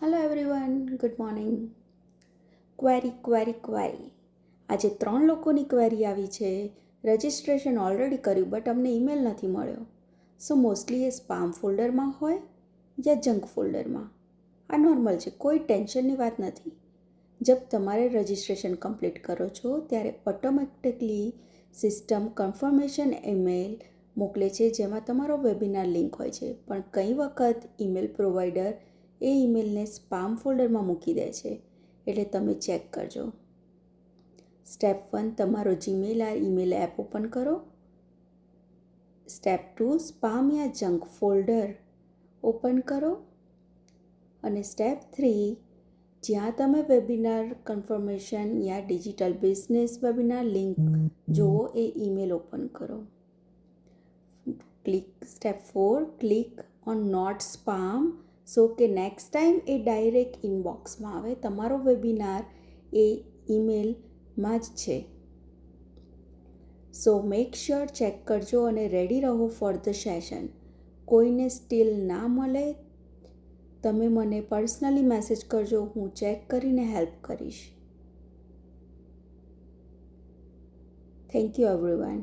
Hello everyone, good morning. Query. આજે 3 લોકોની query આવી છે. રજિસ્ટ્રેશન ઓલરેડી કર્યું બટ અમને ઈમેલ નથી મળ્યો. સો મોસ્ટલી એ સ્પામ ફોલ્ડરમાં હોય યા જંક ફોલ્ડરમાં. આ નોર્મલ છે, કોઈ ટેન્શનની વાત નથી. જબ તમારે રજિસ્ટ્રેશન કમ્પ્લીટ કરો છો ત્યારે ઓટોમેટિકલી સિસ્ટમ કન્ફર્મેશન ઈમેલ મોકલે છે જેમાં તમારો વેબિનાર લિંક હોય છે, પણ કઈ વખત ઈમેલ પ્રોવાઈડર એ ઈમેલને સ્પામ ફોલ્ડરમાં મૂકી દે છે, એટલે તમે ચેક કરજો. સ્ટેપ 1, તમારો જીમેલ ઈમેલ એપ ઓપન કરો. સ્ટેપ 2, સ્પામ યા જંક ફોલ્ડર ઓપન કરો. અને સ્ટેપ 3, જ્યાં તમે વેબિનાર કન્ફર્મેશન યા ડિજિટલ બિઝનેસ વેબિનાર લિંક જુઓ એ ઈમેલ ઓપન કરો. Step 4, click on not spam so કે નેક્સ્ટ ટાઈમ એ ડાયરેક્ટ ઇનબોક્સમાં આવે. તમારો વેબિનાર એ ઈમેલમાં જ છે. સો મેક શ્યોર ચેક કરજો અને રેડી રહો ફોર ધ સેશન. કોઈને સ્ટીલ ના મળે તમે મને પર્સનલી મેસેજ કરજો, હું ચેક કરીને હેલ્પ કરીશ. Thank you everyone.